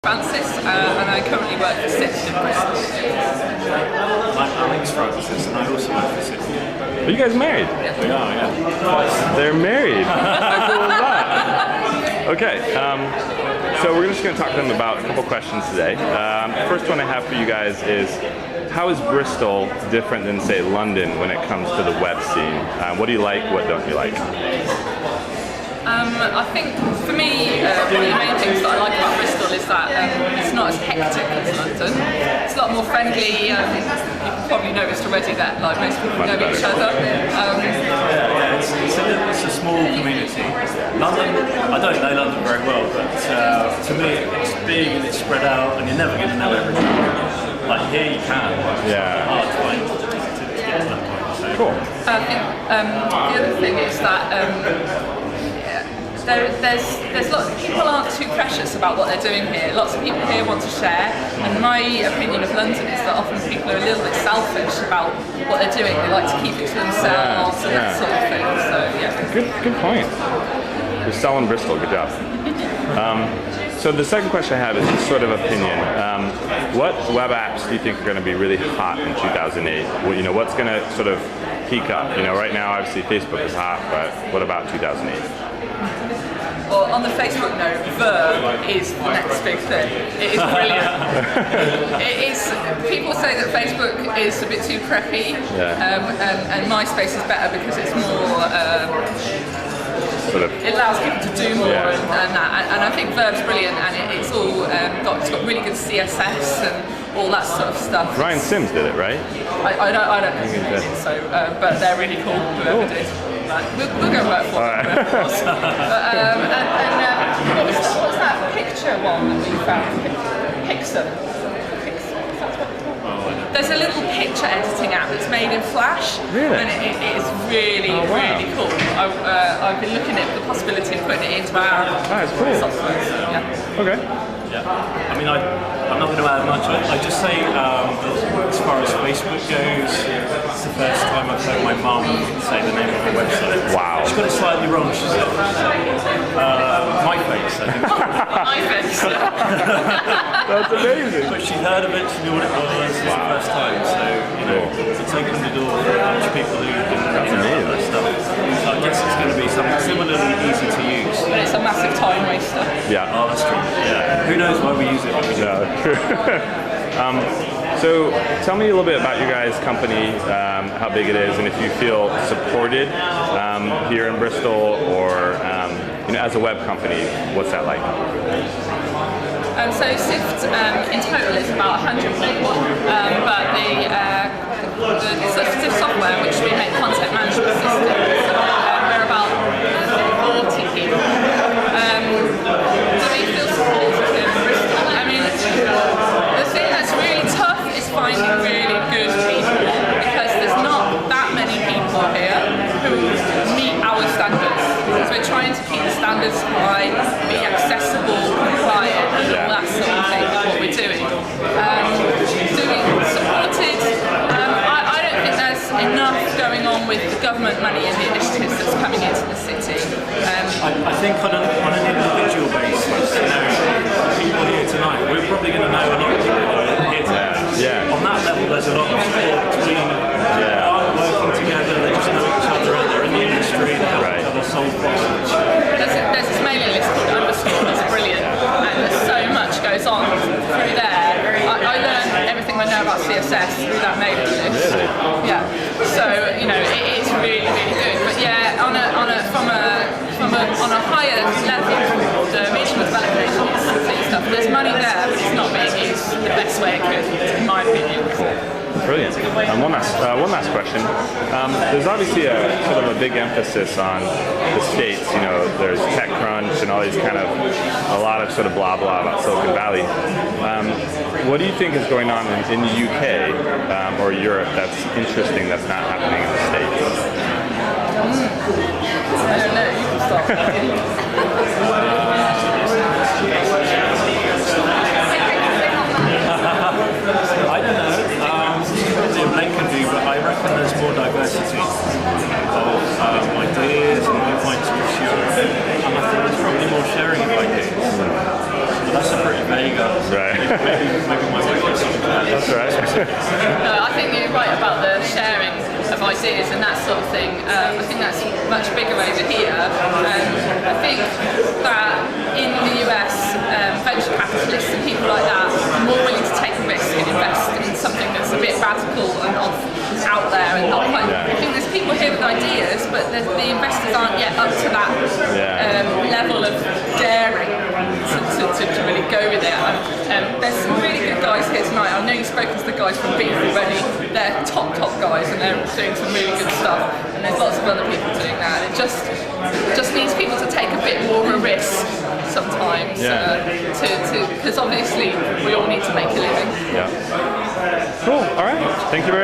Francis, and I currently work for Sift in Bristol. I'm Alex Francis, and I also work for Sift. Are you guys married? Yeah. We are, yeah. They're married. How cool is that? Okay, so we're just going to talk to them about a couple questions today. First one I have for you guys is, how is Bristol different than, say, London when it comes to the web scene? What do you like, what don't you like? I think for me, one of the main things that I like about Bristol is that it's not as hectic as London. It's a lot more friendly. You've probably noticed already that like most people know each other. It's a small community. London, I don't know London very well, but to me it's big and it's spread out, and you're never going to know everything. Like here you can. Yeah. It's hard to find to get to that point. So. Cool. I think the other thing is that there's lots of people aren't too precious about what they're doing here. Lots of people here want to share, and my opinion of London is that often people are a little bit selfish about what they're doing. They like to keep it to themselves and that sort of thing. So yeah. Good point. You're selling Bristol. Good job. So the second question I have is just sort of opinion. What web apps do you think are going to be really hot in 2008? Well, what's going to sort of peak up? Right now obviously Facebook is hot, but what about 2008? Well, on the Facebook note, Verb is the next big thing. It is brilliant. It is. People say that Facebook is a bit too preppy, and MySpace is better because it's more. It allows people to do more and that, and I think Verb's brilliant, and it's got really good CSS and all that sort of stuff. Ryan Sims did it, right? I don't think he did, so but they're really cool. Whoever did. We'll go work for them. What was that picture one that we found? Pixel. There's a little picture editing app that's made in Flash, and it is really, really cool. I've been looking at the possibility of putting it into our software. So, yeah. Okay. Yeah. I mean, I'm not going to add much. I just say, as far as Facebook goes, it's the first time I've heard my mum say the name of a website. Wow. She got it slightly wrong. She said, My Face, I think. My Face. That's amazing. But she heard of it, she knew what it was. It's the first time, so, it's opened the door for a bunch of people who can that stuff. So I guess it's going to be something similarly easy to use. But it's a massive time waster. Yeah. Oh, that's true. Yeah. Who knows why we use it? So tell me a little bit about your guys' company, how big it is, and if you feel supported here in Bristol, or as a web company, what's that like? So Sift in total is about 100 people, but the Sift software, which we make content management systems, we're about 40 people. Do we feel supported in Bristol? I mean, the thing that's really tough is finding really good people, because there's not that many people here who meet our standards. So we're trying to keep the standards high, be accessible, compliant, and all that sort of thing with what we're doing. Supported, I don't think there's enough going on with the government money and the initiatives that's coming into the city. I think on an individual basis, people here tonight, we're probably going to know a lot of people here tonight. Yeah. On that level, there's a lot of support between working together, they just know each other, and they're in the industry, they help each other solve problems. There's this mailing list called Underscore that's brilliant, and there's so much goes on through there. I learned everything I know about CSS through that mailing list. Really? Yeah. So it is really, really good. But yeah, on a higher level, the regional development agencies and stuff, there's money there, but it's not being used the best way it could, in my opinion. Brilliant. One last question. There's obviously a sort of a big emphasis on the States. There's TechCrunch and all these a lot of sort of blah blah about Silicon Valley. What do you think is going on in the UK or Europe that's interesting that's not happening in the States? I don't know. You can start. I don't know. Blake can do, but I reckon there's more diversity of ideas and viewpoints for sure. And I think there's probably more sharing of ideas. But that's a pretty vague Right. Maybe my wife has something to add. That's right. No, I think you're right about the sharing of ideas and that sort of thing. I think that's much bigger over here. I think that in the US, venture capitalists and people like that are more willing to take a risk and invest in something that's a bit radical and out there and not quite. I think there's people here with ideas, but the investors aren't yet up to that level of daring to really go with it. There's some really good guys here tonight. I know you've spoken to the guys from Beef already. They're top guys and they're doing some really good stuff. And there's lots of other people doing that. It just needs people to take a bit more of a risk sometimes. Because obviously we all need to make a living. Yeah. Cool. All right. Thank you very much.